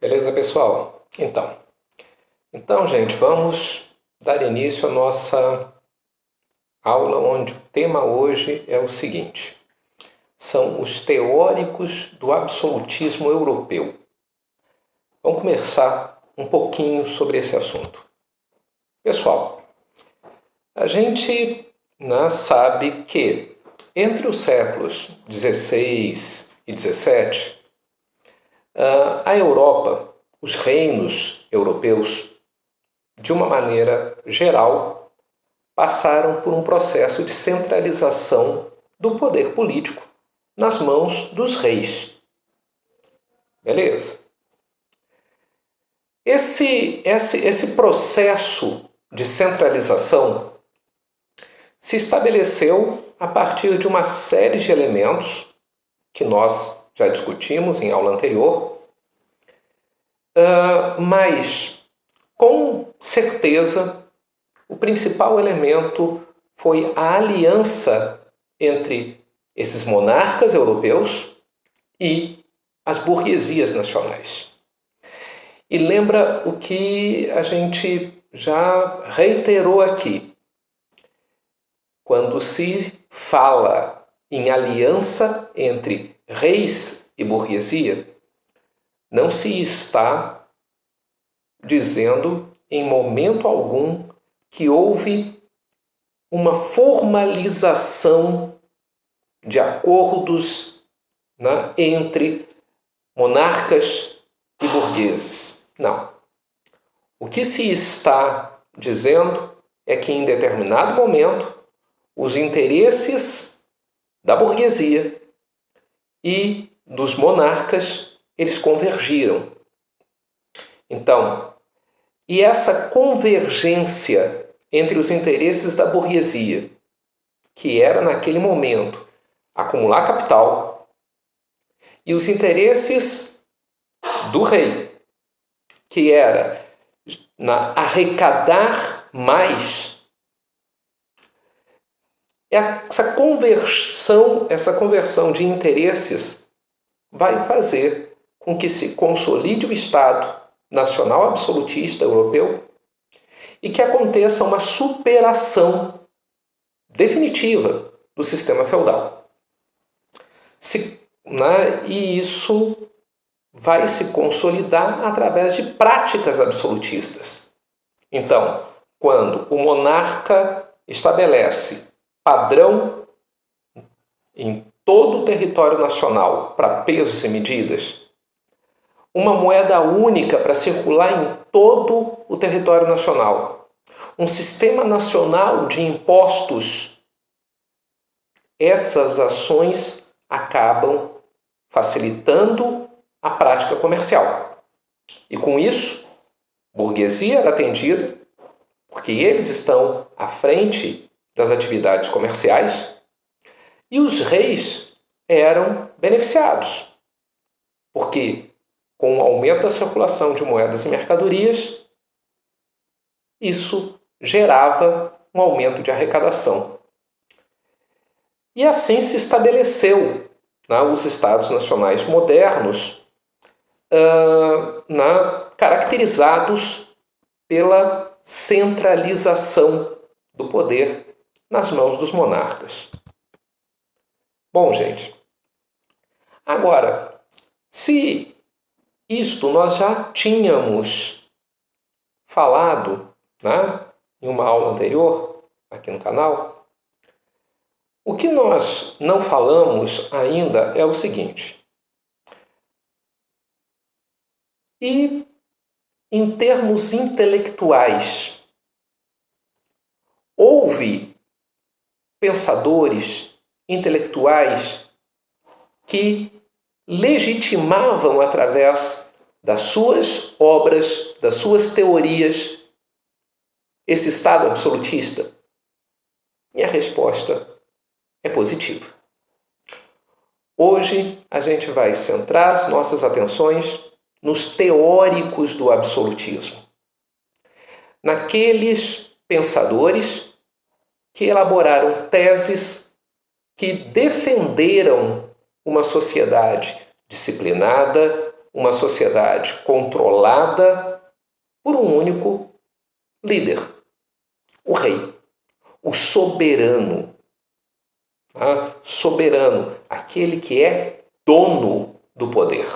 Beleza, pessoal? Então, gente, vamos dar início à nossa aula, onde o tema hoje é o seguinte: são os teóricos do absolutismo europeu. Vamos conversar um pouquinho sobre esse assunto. Pessoal, a gente sabe que entre os séculos 16 e 17, a Europa, os reinos europeus, de uma maneira geral, passaram por um processo de centralização do poder político nas mãos dos reis. Beleza? Esse processo de centralização se estabeleceu a partir de uma série de elementos que nós já discutimos em aula anterior, mas com certeza o principal elemento foi a aliança entre esses monarcas europeus e as burguesias nacionais. E lembra o que a gente já reiterou aqui. Quando se fala em aliança entre reis e burguesia, não se está dizendo em momento algum que houve uma formalização de acordos entre monarcas e burgueses. Não. O que se está dizendo é que em determinado momento os interesses da burguesia e dos monarcas, eles convergiram. Então, e essa convergência entre os interesses da burguesia, que era naquele momento acumular capital, e os interesses do rei, que era arrecadar mais, essa conversão de interesses vai fazer com que se consolide o Estado nacional absolutista europeu e que aconteça uma superação definitiva do sistema feudal. E isso vai se consolidar através de práticas absolutistas. Então, quando o monarca estabelece padrão em todo o território nacional para pesos e medidas, uma moeda única para circular em todo o território nacional, um sistema nacional de impostos, essas ações acabam facilitando a prática comercial. E com isso, a burguesia era atendida, porque eles estão à frente das atividades comerciais, e os reis eram beneficiados, porque com o aumento da circulação de moedas e mercadorias, isso gerava um aumento de arrecadação. E assim se estabeleceu os Estados nacionais modernos, caracterizados pela centralização do poder nas mãos dos monarcas. Bom, gente, agora, se isto nós já tínhamos falado em uma aula anterior, aqui no canal, o que nós não falamos ainda é o seguinte. E em termos intelectuais, houve pensadores intelectuais que legitimavam através das suas obras, das suas teorias, esse Estado absolutista? E a resposta é positiva. Hoje a gente vai centrar as nossas atenções nos teóricos do absolutismo, naqueles pensadores que elaboraram teses que defenderam uma sociedade disciplinada, uma sociedade controlada por um único líder, o rei, o soberano. Soberano, aquele que é dono do poder.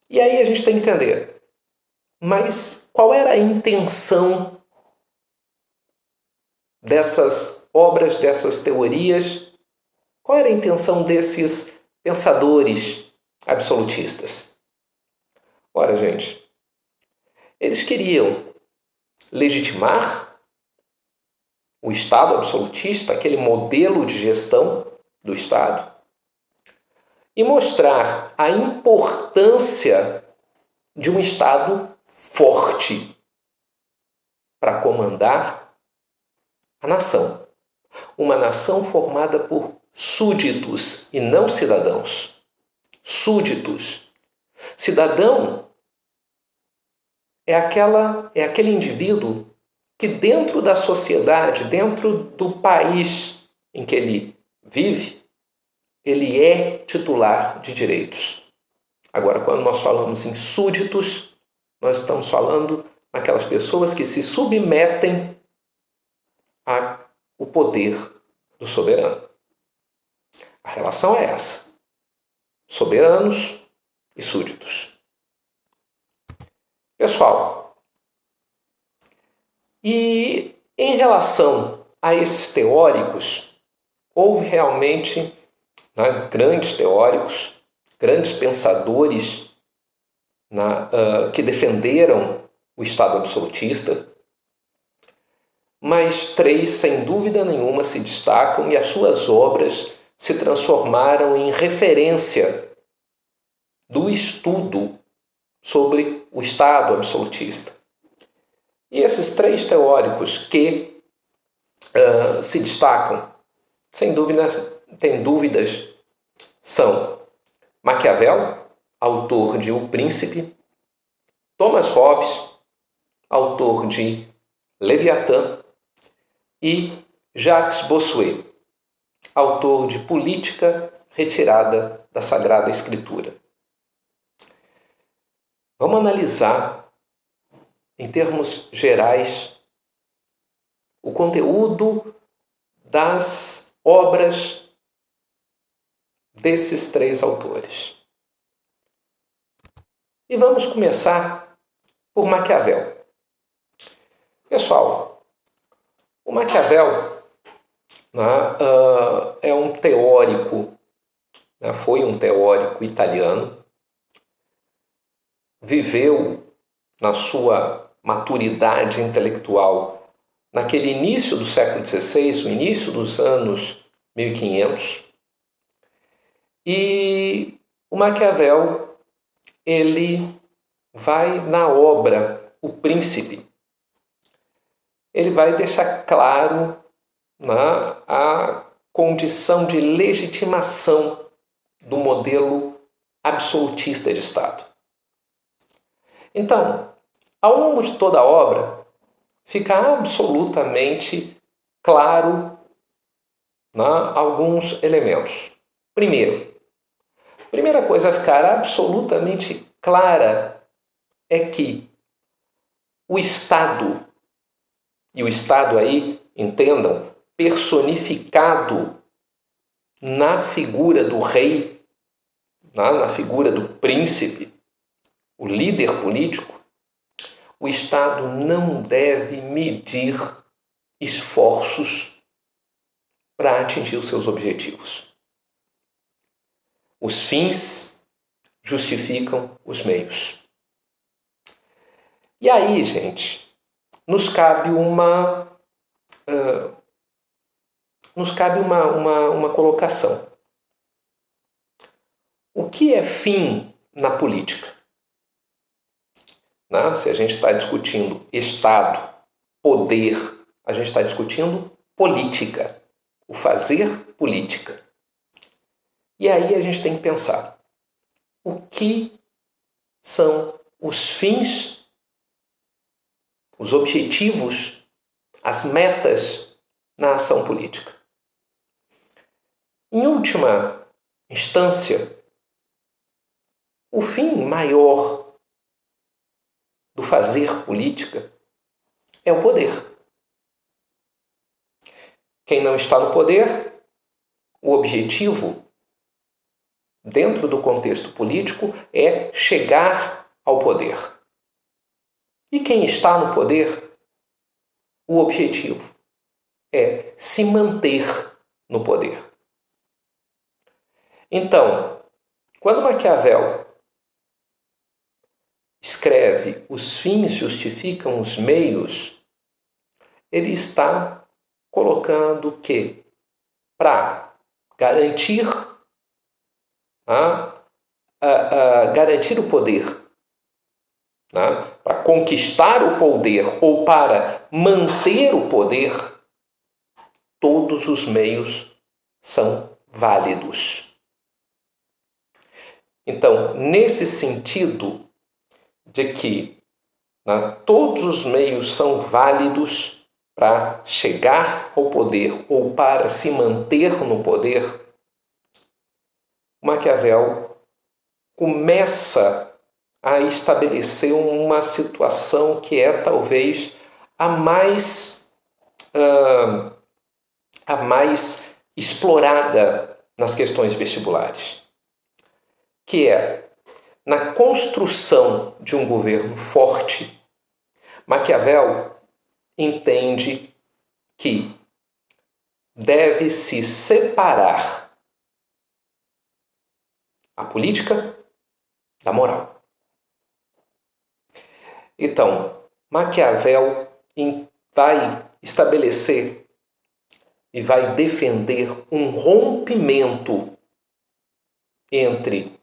E aí a gente tem que entender, mas qual era a intenção dessas obras, dessas teorias? Qual era a intenção desses pensadores absolutistas? Ora, gente, eles queriam legitimar o Estado absolutista, aquele modelo de gestão do Estado, e mostrar a importância de um Estado forte para comandar a nação. Uma nação formada por súditos e não cidadãos. Súditos. Cidadão é aquele indivíduo que dentro da sociedade, dentro do país em que ele vive, ele é titular de direitos. Agora, quando nós falamos em súditos, nós estamos falando naquelas pessoas que se submetem ao poder do soberano. A relação é essa: soberanos e súditos. Pessoal, e em relação a esses teóricos, houve realmente grandes teóricos, grandes pensadores que defenderam o Estado absolutista, mas 3, sem dúvida nenhuma, se destacam e as suas obras se transformaram em referência do estudo sobre o Estado absolutista. E esses 3 teóricos que se destacam, sem dúvida, tem dúvidas, são Maquiavel, autor de O Príncipe, Thomas Hobbes, autor de Leviatã, e Jacques Bossuet, autor de Política retirada da Sagrada Escritura. Vamos analisar, em termos gerais, o conteúdo das obras desses 3 autores. E vamos começar por Maquiavel. Pessoal, o Maquiavel é um teórico, foi um teórico italiano, viveu na sua maturidade intelectual naquele início do século XVI, o início dos anos 1500, e o Maquiavel, ele vai na obra O Príncipe, ele vai deixar claro a condição de legitimação do modelo absolutista de Estado. Então, ao longo de toda a obra, fica absolutamente claro alguns elementos. Primeira coisa a ficar absolutamente clara é que o Estado, e o Estado aí, entendam, personificado na figura do rei, na figura do príncipe, o líder político, o Estado não deve medir esforços para atingir os seus objetivos. Os fins justificam os meios. E aí, gente, nos cabe uma colocação. O que é fim na política? Se a gente está discutindo Estado, poder, a gente está discutindo política, o fazer política. E aí a gente tem que pensar, o que são os fins, os objetivos, as metas na ação política? Em última instância, o fim maior do fazer política é o poder. Quem não está no poder, o objetivo, dentro do contexto político, é chegar ao poder. E quem está no poder, o objetivo é se manter no poder. Então, quando Maquiavel escreve "os fins justificam os meios", ele está colocando que, para garantir, garantir o poder, para conquistar o poder ou para manter o poder, todos os meios são válidos. Então, nesse sentido de que todos os meios são válidos para chegar ao poder ou para se manter no poder, Maquiavel começa a estabelecer uma situação que é talvez a mais explorada nas questões vestibulares, que é, na construção de um governo forte, Maquiavel entende que deve-se separar a política da moral. Então, Maquiavel vai estabelecer e vai defender um rompimento entre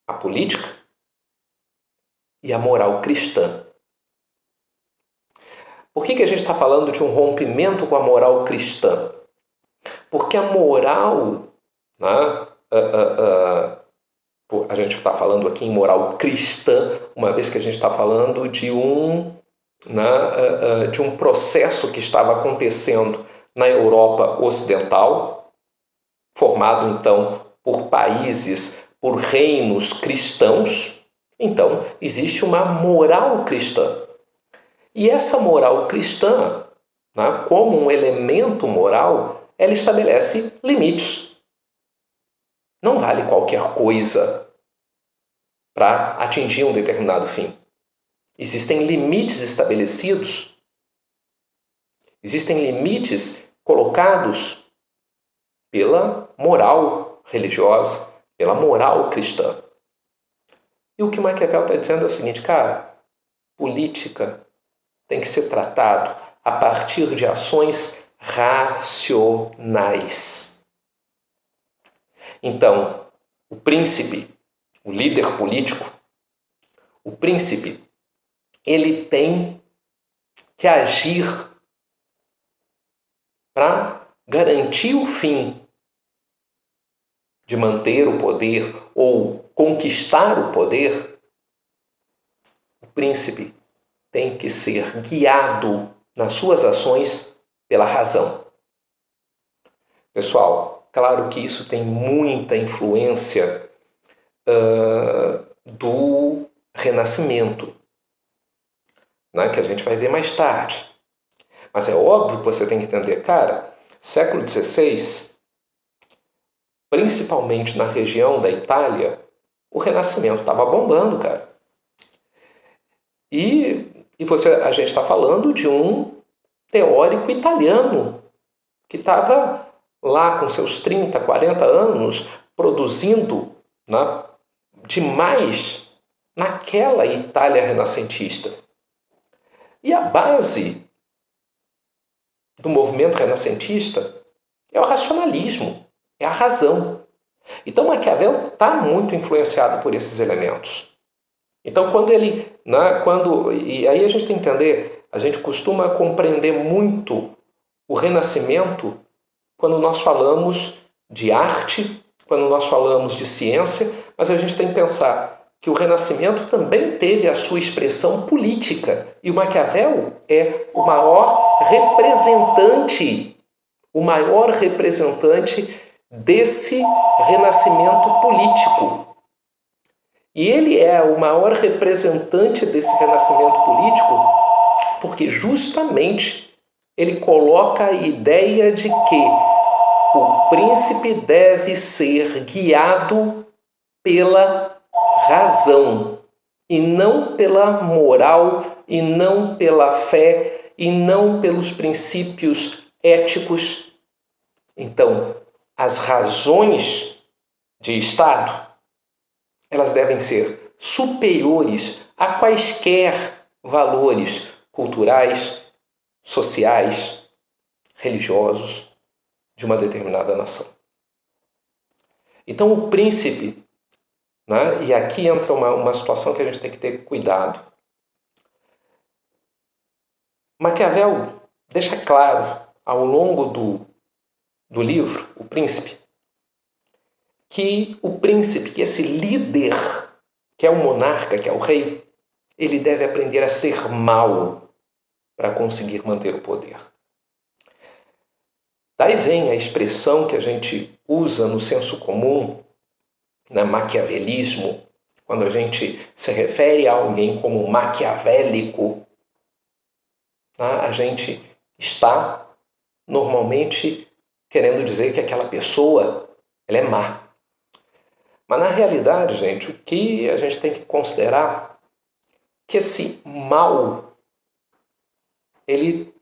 a política e a moral cristã. Por que a gente está falando de um rompimento com a moral cristã? Porque a moral, a gente está falando aqui em moral cristã, uma vez que a gente está falando de um processo que estava acontecendo na Europa Ocidental, formado então por países, por reinos cristãos. Então, existe uma moral cristã. E essa moral cristã, como um elemento moral, ela estabelece limites. Não vale qualquer coisa para atingir um determinado fim. Existem limites estabelecidos. Existem limites colocados pela moral religiosa, pela moral cristã. E o que Maquiavel está dizendo é o seguinte, cara, política tem que ser tratado a partir de ações racionais. Então, o príncipe, o líder político, o príncipe, ele tem que agir para garantir o fim de manter o poder ou conquistar o poder. O príncipe tem que ser guiado nas suas ações pela razão. Pessoal, claro que isso tem muita influência do Renascimento, que a gente vai ver mais tarde. Mas é óbvio que você tem que entender, cara, século XVI, principalmente na região da Itália, o Renascimento estava bombando, cara. E a gente está falando de um teórico italiano que estava lá com seus 30, 40 anos produzindo demais naquela Itália renascentista. E a base do movimento renascentista é o racionalismo, é a razão. Então Maquiavel está muito influenciado por esses elementos. Então e aí a gente tem que entender, a gente costuma compreender muito o Renascimento quando nós falamos de arte, quando nós falamos de ciência, mas a gente tem que pensar que o Renascimento também teve a sua expressão política. E o Maquiavel é o maior representante desse renascimento político. E ele é o maior representante desse renascimento político porque justamente ele coloca a ideia de que o príncipe deve ser guiado pela razão e não pela moral e não pela fé e não pelos princípios éticos. Então, as razões de Estado, elas devem ser superiores a quaisquer valores culturais, sociais, religiosos de uma determinada nação. Então, o príncipe, né, e aqui entra uma situação que a gente tem que ter cuidado. Maquiavel deixa claro ao longo do livro, O Príncipe, que o príncipe, que esse líder, que é o monarca, que é o rei, ele deve aprender a ser mau para conseguir manter o poder. Daí vem a expressão que a gente usa no senso comum, na maquiavelismo, quando a gente se refere a alguém como maquiavélico, tá? A gente está normalmente querendo dizer que aquela pessoa ela é má. Mas na realidade, gente, o que a gente tem que considerar é que esse mal ele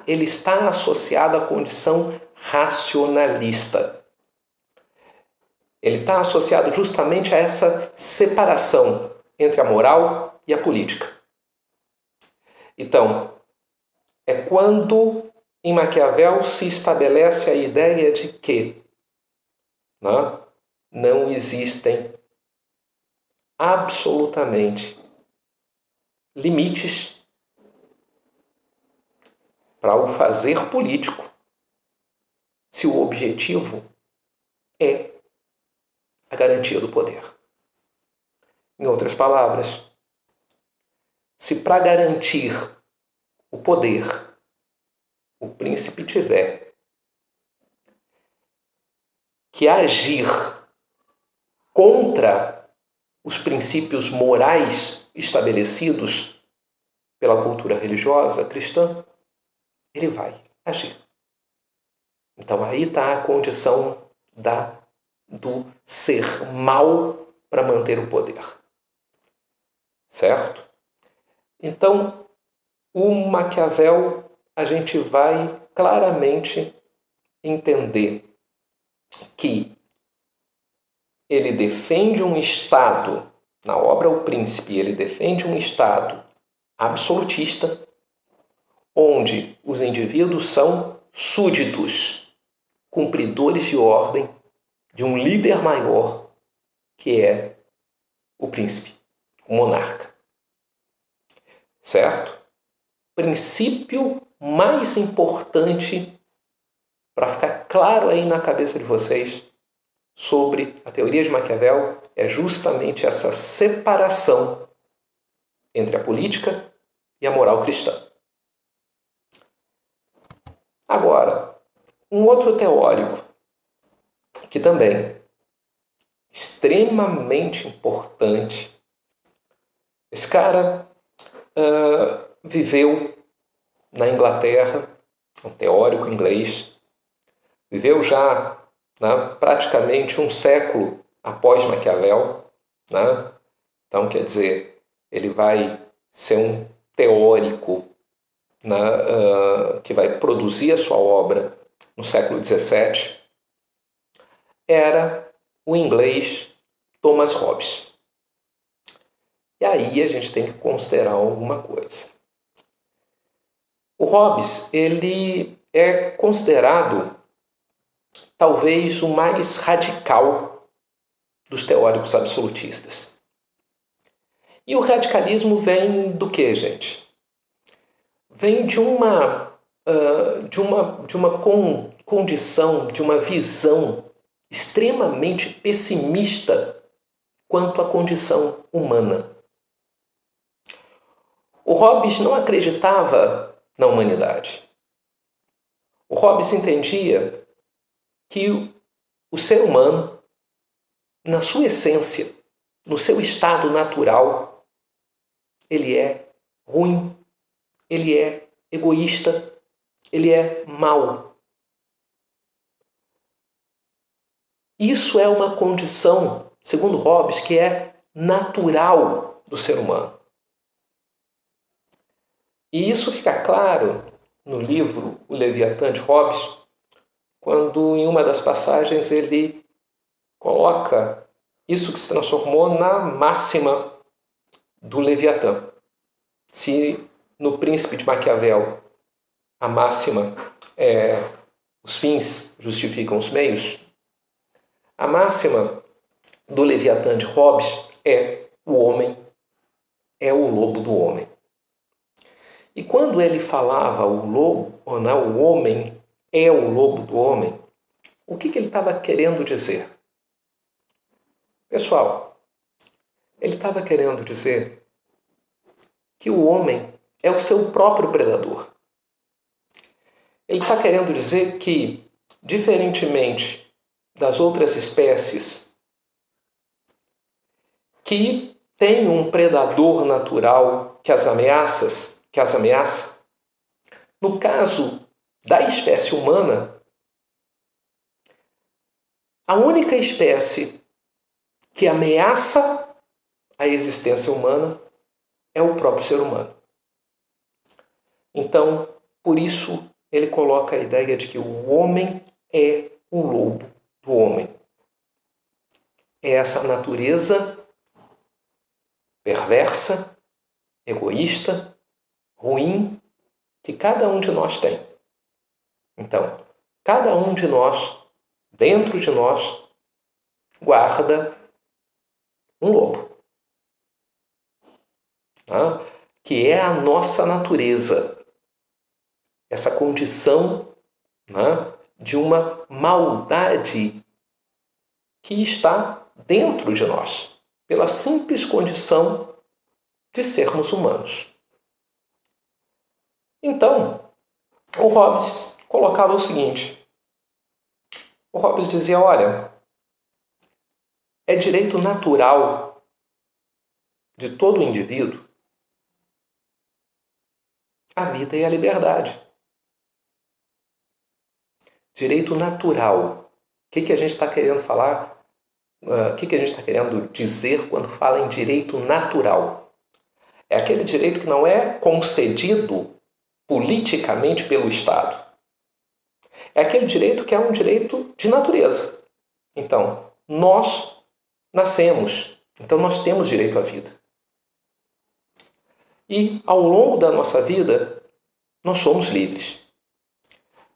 está associado à condição racionalista. Ele está associado justamente a essa separação entre a moral e a política. Então, é quando em Maquiavel se estabelece a ideia de que não existem absolutamente limites para o fazer político, se o objetivo é a garantia do poder. Em outras palavras, se para garantir o poder o príncipe tiver que agir contra os princípios morais estabelecidos pela cultura religiosa cristã, ele vai agir. Então aí está a condição do ser mal para manter o poder. Certo? Então, o Maquiavel, a gente vai claramente entender que ele defende um Estado, na obra O Príncipe, ele defende um Estado absolutista, onde os indivíduos são súditos, cumpridores de ordem de um líder maior, que é o príncipe, o monarca. Certo? Princípio mais importante para ficar claro aí na cabeça de vocês sobre a teoria de Maquiavel é justamente essa separação entre a política e a moral cristã. Agora, um outro teórico que também é extremamente importante. Esse cara viveu na Inglaterra, um teórico inglês, viveu já praticamente um século após Maquiavel. Então, quer dizer, ele vai ser um teórico que vai produzir a sua obra no século XVII, era o inglês Thomas Hobbes. E aí a gente tem que considerar alguma coisa. O Hobbes, ele é considerado talvez o mais radical dos teóricos absolutistas. E o radicalismo vem do quê, gente? Vem de uma condição, de uma visão extremamente pessimista quanto à condição humana. O Hobbes não acreditava na humanidade. O Hobbes entendia que o ser humano, na sua essência, no seu estado natural, ele é ruim, ele é egoísta, ele é mau. Isso é uma condição, segundo Hobbes, que é natural do ser humano. E isso fica claro no livro O Leviatã de Hobbes, quando em uma das passagens ele coloca isso que se transformou na máxima do Leviatã. Se no Príncipe de Maquiavel a máxima é os fins justificam os meios, a máxima do Leviatã de Hobbes é o homem é o lobo do homem. E quando ele falava o lobo, ou não, o homem é o lobo do homem, o que ele estava querendo dizer? Pessoal, ele estava querendo dizer que o homem é o seu próprio predador. Ele está querendo dizer que, diferentemente das outras espécies que têm um predador natural que as ameaça, no caso da espécie humana, a única espécie que ameaça a existência humana é o próprio ser humano. Então, por isso, ele coloca a ideia de que o homem é o lobo do homem. É essa natureza perversa, egoísta, ruim, que cada um de nós tem. Então, cada um de nós, dentro de nós, guarda um lobo. Tá? Que é a nossa natureza. Essa condição, né, de uma maldade que está dentro de nós, pela simples condição de sermos humanos. Então, o Hobbes colocava o seguinte. O Hobbes dizia, olha, é direito natural de todo indivíduo a vida e a liberdade. Direito natural. O que a gente está querendo falar? O que a gente está querendo dizer quando fala em direito natural? É aquele direito que não é concedido politicamente pelo Estado. É aquele direito que é um direito de natureza. Então, nós nascemos, então nós temos direito à vida. E ao longo da nossa vida, nós somos livres.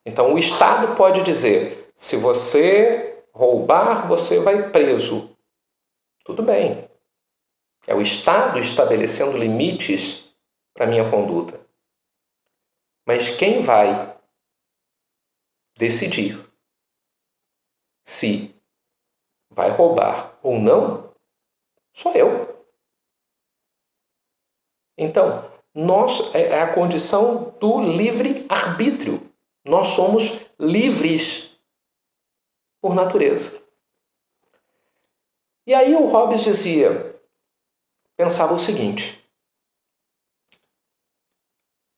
Então o Estado pode dizer, se você roubar, você vai preso. Tudo bem. É o Estado estabelecendo limites para a minha conduta. Mas quem vai decidir se vai roubar ou não, sou eu. Então, nós é a condição do livre-arbítrio. Nós somos livres por natureza. E aí o Hobbes pensava o seguinte: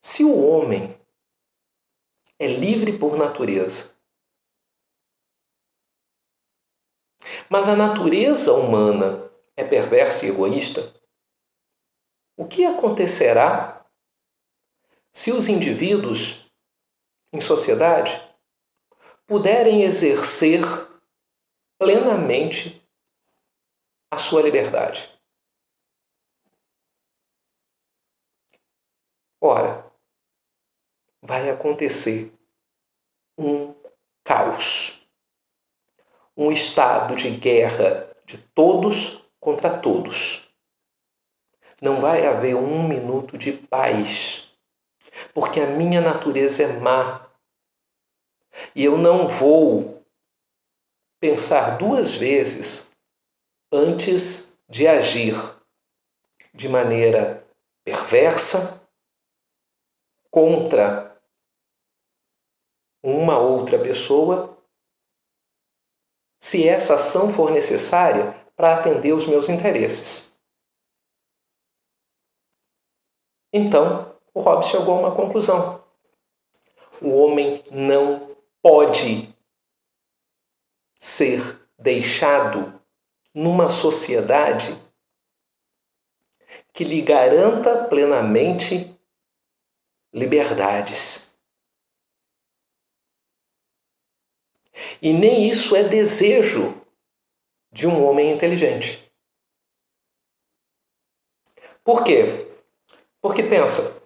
se o homem é livre por natureza, mas a natureza humana é perversa e egoísta, o que acontecerá se os indivíduos em sociedade puderem exercer plenamente a sua liberdade? Ora, vai acontecer um caos, um estado de guerra de todos contra todos. Não vai haver um minuto de paz, porque a minha natureza é má. E eu não vou pensar duas vezes antes de agir de maneira perversa contra uma outra pessoa, se essa ação for necessária para atender os meus interesses. Então, o Hobbes chegou a uma conclusão. O homem não pode ser deixado numa sociedade que lhe garanta plenamente liberdades. E nem isso é desejo de um homem inteligente. Por quê? Porque pensa,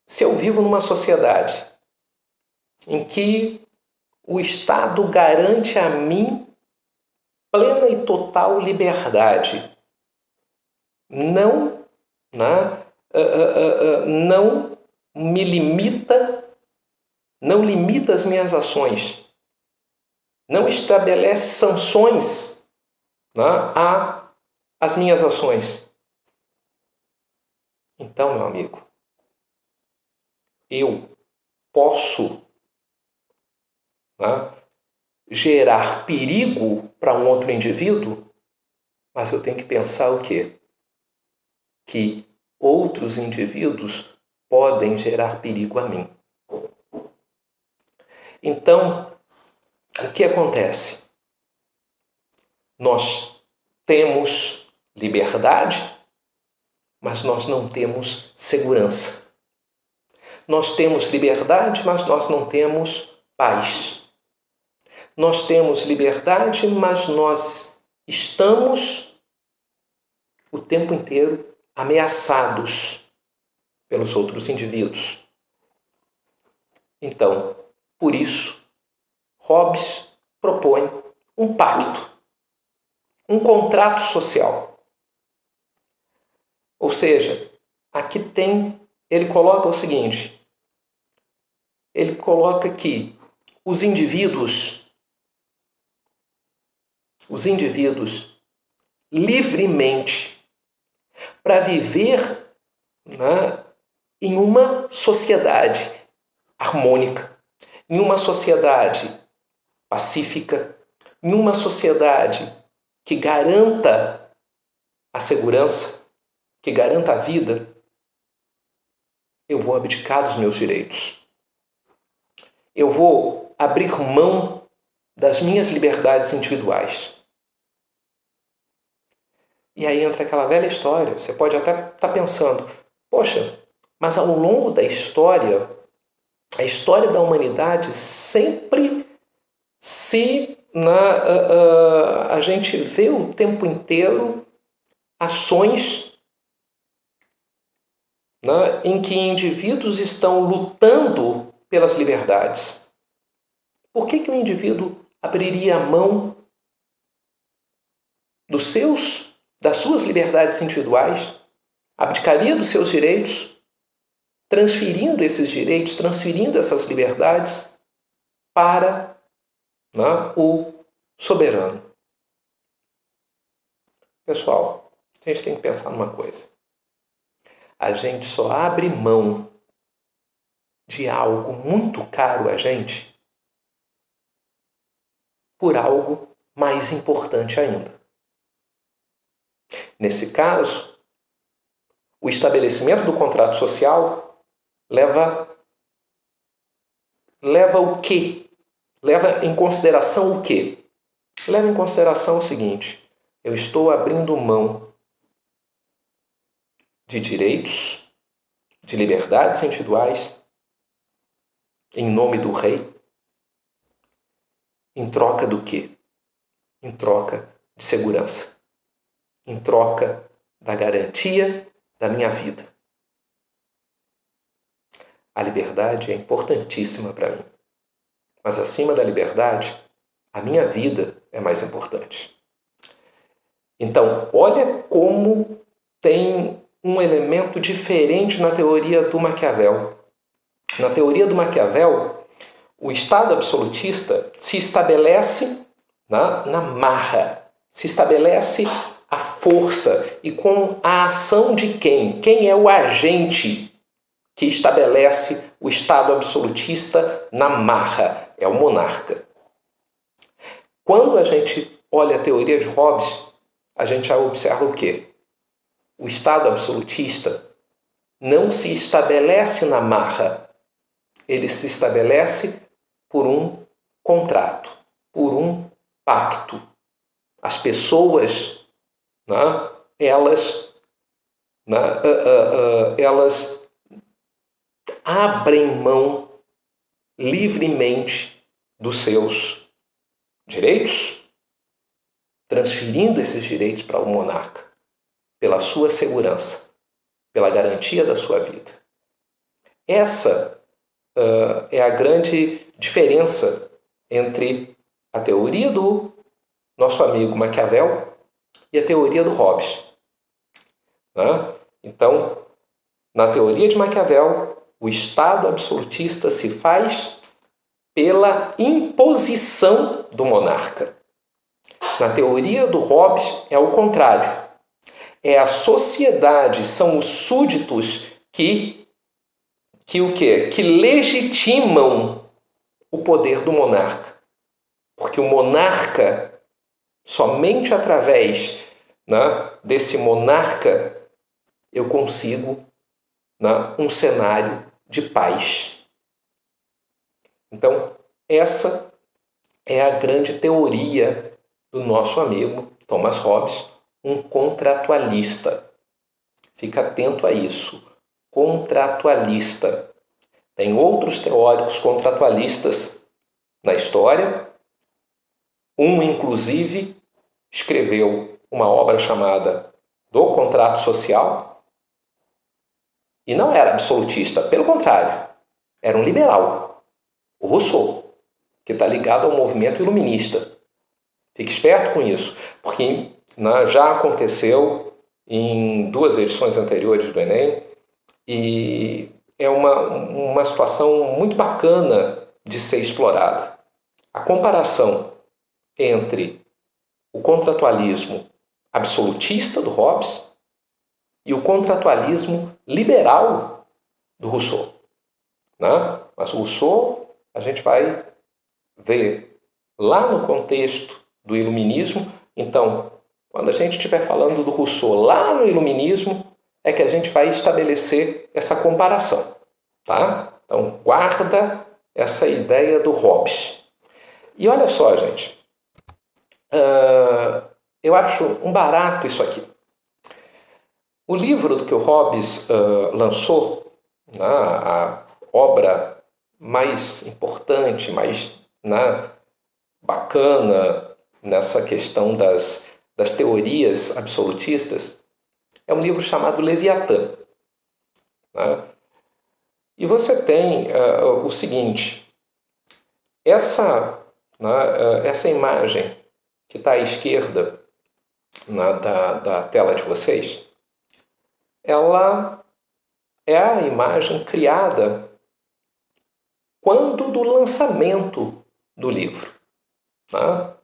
se eu vivo numa sociedade em que o Estado garante a mim plena e total liberdade, não me limita, não limita as minhas ações, não estabelece sanções às minhas ações. Então, meu amigo, eu posso gerar perigo para um outro indivíduo, mas eu tenho que pensar o quê? Que outros indivíduos podem gerar perigo a mim. Então, o que acontece? Nós temos liberdade, mas nós não temos segurança. Nós temos liberdade, mas nós não temos paz. Nós temos liberdade, mas nós estamos o tempo inteiro ameaçados pelos outros indivíduos. Então, por isso, Hobbes propõe um pacto, um contrato social. Ou seja, aqui ele coloca o seguinte, ele coloca que os indivíduos livremente, para viver em uma sociedade harmônica, em uma sociedade pacífica, em uma sociedade que garanta a segurança, que garanta a vida, eu vou abdicar dos meus direitos. Eu vou abrir mão das minhas liberdades individuais. E aí entra aquela velha história. Você pode até estar pensando, poxa, mas ao longo da história, a história da humanidade sempre a gente vê o tempo inteiro ações em que indivíduos estão lutando pelas liberdades. Por que o indivíduo abriria a mão das suas liberdades individuais, abdicaria dos seus direitos, transferindo esses direitos, transferindo essas liberdades para o soberano? Pessoal, a gente tem que pensar numa coisa. A gente só abre mão de algo muito caro a gente por algo mais importante ainda. Nesse caso, o estabelecimento do contrato social leva o quê? Leva em consideração o quê? Leva em consideração o seguinte: eu estou abrindo mão de direitos, de liberdades individuais, em nome do rei, em troca do quê? Em troca de segurança, em troca da garantia da minha vida. A liberdade é importantíssima para mim, mas acima da liberdade, a minha vida é mais importante. Então, olha como tem um elemento diferente na teoria do Maquiavel. Na teoria do Maquiavel, o Estado absolutista se estabelece na marra, se estabelece à força e com a ação de quem? Quem é o agente que estabelece o Estado absolutista na marra? É o monarca. Quando a gente olha a teoria de Hobbes, a gente já observa o quê? O Estado absolutista não se estabelece na marra, ele se estabelece por um contrato, por um pacto. As pessoas, né, elas abrem mão livremente dos seus direitos, transferindo esses direitos para o monarca, pela sua segurança, pela garantia da sua vida. Essa é a grande diferença entre a teoria do nosso amigo Maquiavel e a teoria do Hobbes. Né? Então, na teoria de Maquiavel, o Estado absolutista se faz pela imposição do monarca. Na teoria do Hobbes é o contrário. É a sociedade, são os súditos que o quê? Que legitimam o poder do monarca. Porque o monarca, somente através, né, desse monarca, eu consigo, né, um cenário de paz. Então, essa é a grande teoria do nosso amigo Thomas Hobbes, um contratualista. Fica atento a isso. Contratualista. Tem outros teóricos contratualistas na história. Um, inclusive, escreveu uma obra chamada Do Contrato Social e não era absolutista, pelo contrário, era um liberal, o Rousseau, que está ligado ao movimento iluminista. Fique esperto com isso, porque já aconteceu em 2 edições anteriores do Enem e é uma situação muito bacana de ser explorada. A comparação entre o contratualismo absolutista do Hobbes e o contratualismo liberal do Rousseau. Né? Mas o Rousseau a gente vai ver lá no contexto do iluminismo. Então, quando a gente estiver falando do Rousseau lá no iluminismo, é que a gente vai estabelecer essa comparação. Tá? Então, guarda essa ideia do Hobbes. E olha só, gente, eu acho um barato isso aqui. O livro do que o Hobbes lançou, né, a obra mais importante, mais bacana nessa questão das teorias absolutistas, é um livro chamado Leviatã. Né? E você tem o seguinte, essa imagem que está à esquerda da tela de vocês, ela é a imagem criada quando do lançamento do livro. Né?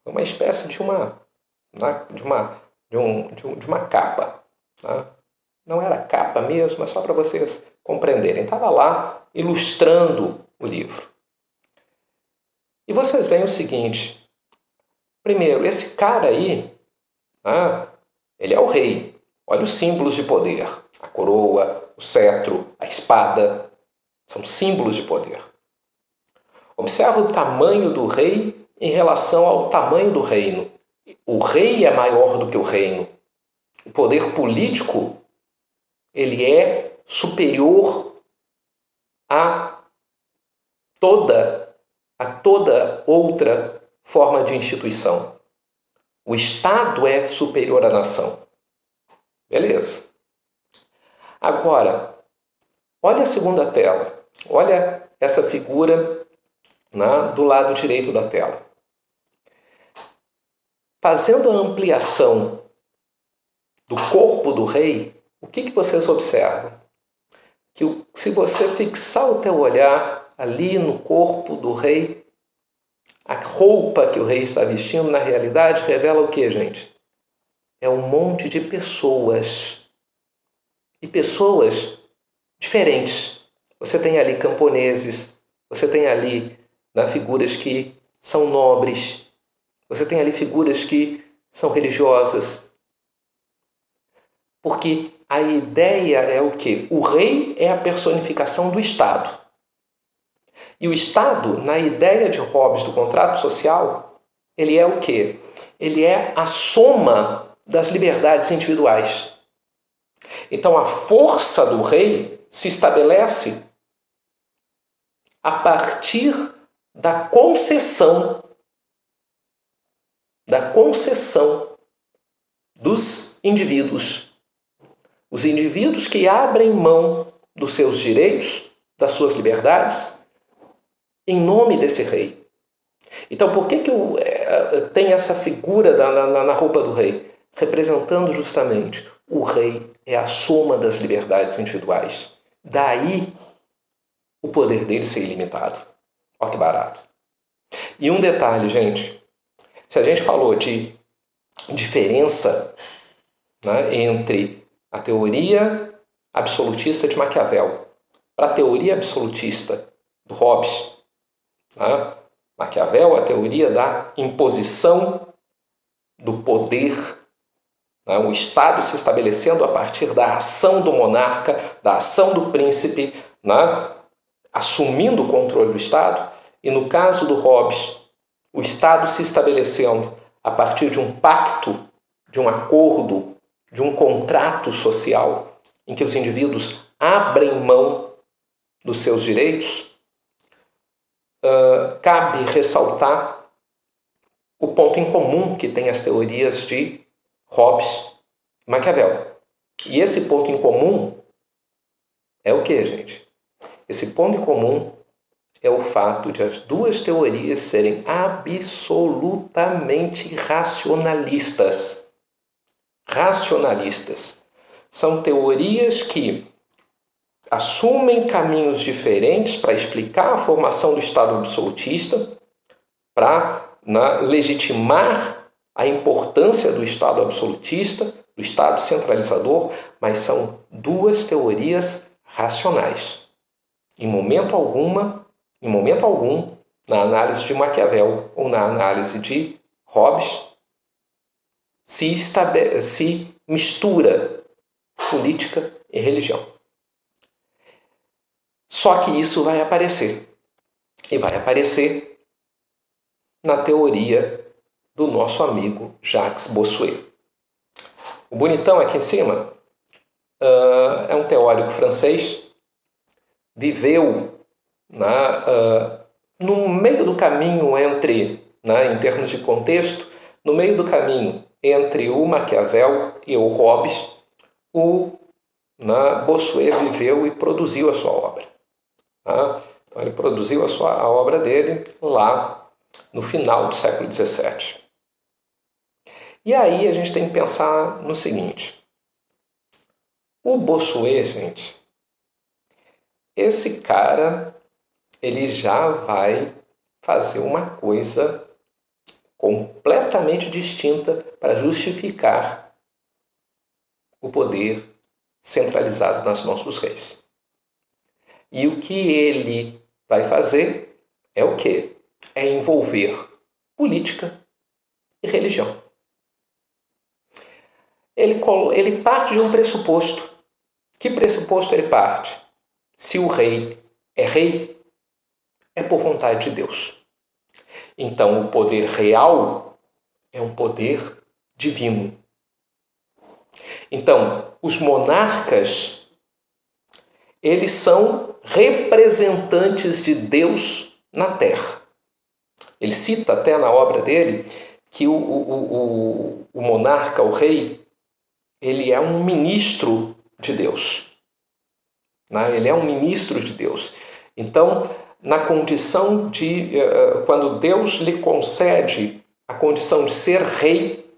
Uma espécie de uma capa. Né? Não era capa mesmo, mas só para vocês compreenderem. Estava lá ilustrando o livro. E vocês veem o seguinte. Primeiro, esse cara aí, ele é o rei. Olha os símbolos de poder. A coroa, o cetro, a espada. São símbolos de poder. Observa o tamanho do rei em relação ao tamanho do reino. O rei é maior do que o reino. O poder político, ele é superior a toda outra forma de instituição. O Estado é superior à nação. Beleza. Agora, olha a segunda tela. Olha essa figura do lado direito da tela. Fazendo a ampliação do corpo do rei, o que vocês observam? Que se você fixar o teu olhar ali no corpo do rei, a roupa que o rei está vestindo, na realidade, revela o que, gente? É um monte de pessoas. E pessoas diferentes. Você tem ali camponeses, você tem ali figuras que são nobres, Você tem ali figuras que são religiosas. Porque a ideia é o quê? O rei é a personificação do Estado. E o Estado, na ideia de Hobbes do contrato social, ele é o quê? Ele é a soma das liberdades individuais. Então a força do rei se estabelece a partir da concessão dos indivíduos. Os indivíduos que abrem mão dos seus direitos, das suas liberdades, em nome desse rei. Então, por que tem essa figura na roupa do rei? Representando justamente o rei é a soma das liberdades individuais. Daí o poder dele ser ilimitado. Olha que barato. E um detalhe, gente. Se a gente falou de diferença, né, entre a teoria absolutista de Maquiavel para a teoria absolutista do Hobbes, né? Maquiavel, a teoria da imposição do poder, né? O Estado se estabelecendo a partir da ação do monarca, da ação do príncipe, né? Assumindo o controle do Estado. E no caso do Hobbes, o Estado se estabelecendo a partir de um pacto, de um acordo, de um contrato social em que os indivíduos abrem mão dos seus direitos. Cabe ressaltar o ponto em comum que tem as teorias de Hobbes e Maquiavel. E esse ponto em comum é o que, gente? Esse ponto em comum é o fato de as duas teorias serem absolutamente racionalistas. Racionalistas. São teorias que assumem caminhos diferentes para explicar a formação do Estado absolutista, para legitimar a importância do Estado absolutista, do Estado centralizador, mas são duas teorias racionais. Em momento algum, na análise de Maquiavel ou na análise de Hobbes, se mistura política e religião. Só que isso vai aparecer. E vai aparecer na teoria do nosso amigo Jacques Bossuet. O bonitão aqui em cima é um teórico francês, viveu no meio do caminho entre, em termos de contexto, no meio do caminho entre o Maquiavel e o Hobbes, o Bossuet viveu e produziu a sua obra. Então, ele produziu a obra dele lá no final do século XVII. E aí a gente tem que pensar no seguinte. O Bossuet, gente, esse cara, ele já vai fazer uma coisa completamente distinta para justificar o poder centralizado nas mãos dos reis. E o que ele vai fazer é o quê? É envolver política e religião. Ele parte de um pressuposto. Que pressuposto ele parte? Se o rei, é por vontade de Deus. Então, o poder real é um poder divino. Então, os monarcas, eles são representantes de Deus na Terra. Ele cita até na obra dele que o monarca, o rei, ele é um ministro de Deus. Ele é um ministro de Deus. Então, na condição de... Quando Deus lhe concede a condição de ser rei,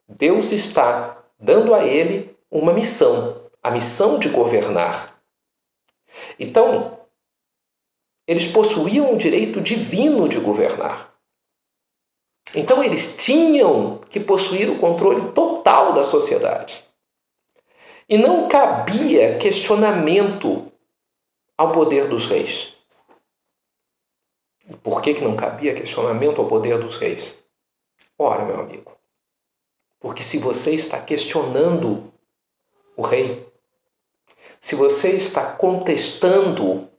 Deus está dando a ele uma missão, a missão de governar. Então, eles possuíam o direito divino de governar. Então, eles tinham que possuir o controle total da sociedade. E não cabia questionamento ao poder dos reis. Por que não cabia questionamento ao poder dos reis? Ora, meu amigo, porque se você está questionando o rei, se você está contestando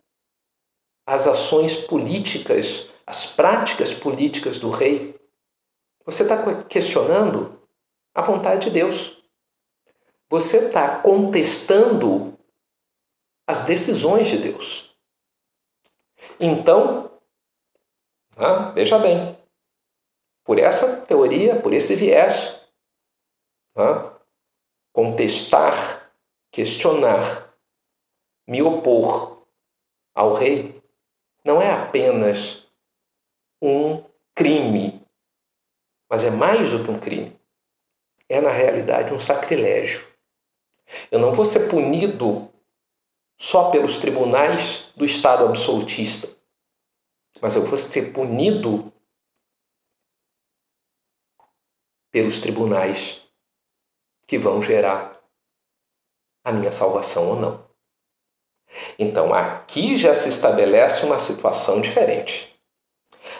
as ações políticas, as práticas políticas do rei, você está questionando a vontade de Deus. Você está contestando as decisões de Deus. Então, veja bem, por essa teoria, por esse viés, contestar, questionar, me opor ao rei não é apenas um crime, mas é mais do que um crime. É, na realidade, um sacrilégio. Eu não vou ser punido só pelos tribunais do Estado absolutista, mas eu vou ser punido pelos tribunais que vão gerar a minha salvação ou não. Então, aqui já se estabelece uma situação diferente.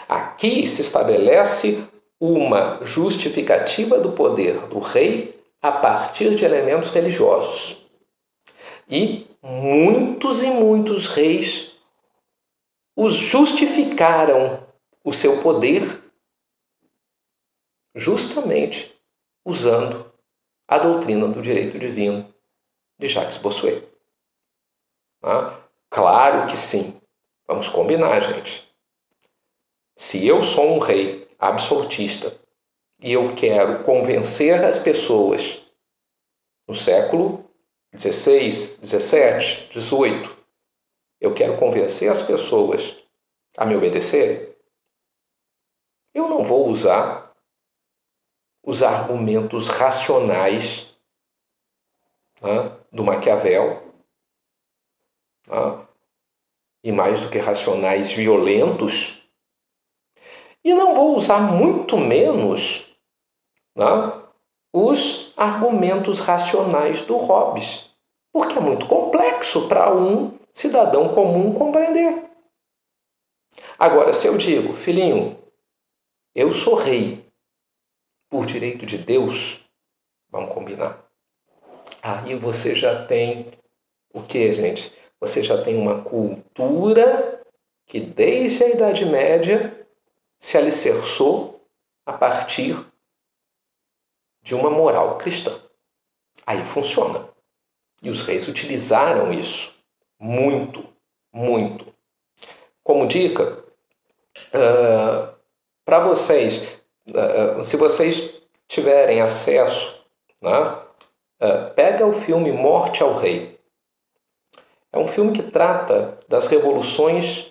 Aqui se estabelece uma justificativa do poder do rei a partir de elementos religiosos. E muitos reis os justificaram o seu poder justamente usando a doutrina do direito divino de Jacques Bossuet. Claro que sim. Vamos combinar, gente. Se eu sou um rei absolutista e eu quero convencer as pessoas no século XVI, XVII, XVIII, eu quero convencer as pessoas a me obedecerem, eu não vou usar os argumentos racionais do Maquiavel, e mais do que racionais, violentos, e não vou usar muito menos os argumentos racionais do Hobbes, porque é muito complexo para um cidadão comum compreender. Agora, se eu digo, filhinho, eu sou rei por direito de Deus, vamos combinar. Aí você já tem o que, gente? Você já tem uma cultura que desde a Idade Média se alicerçou a partir de uma moral cristã. Aí funciona. E os reis utilizaram isso muito. Como dica, para vocês, se vocês tiverem acesso, pega o filme Morte ao Rei. É um filme que trata das revoluções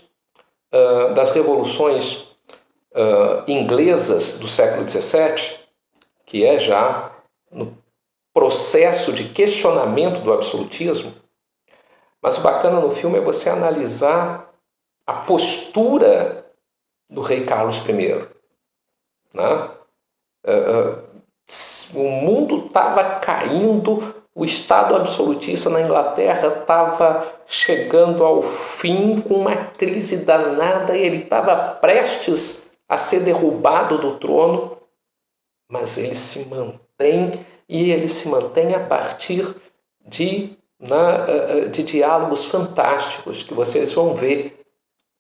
inglesas do século XVII, que é já no processo de questionamento do absolutismo. Mas o bacana no filme é você analisar a postura do rei Carlos I. O mundo estava caindo, o Estado absolutista na Inglaterra estava chegando ao fim com uma crise danada e ele estava prestes a ser derrubado do trono, mas ele se mantém, e ele se mantém a partir de diálogos fantásticos que vocês vão ver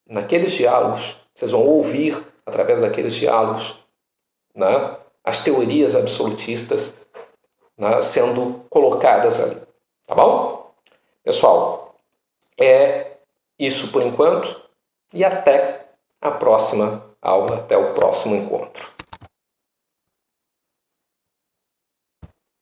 naqueles diálogos, vocês vão ouvir através daqueles diálogos as teorias absolutistas sendo colocadas ali. Tá bom? Pessoal, é isso por enquanto e até a próxima aula, até o próximo encontro.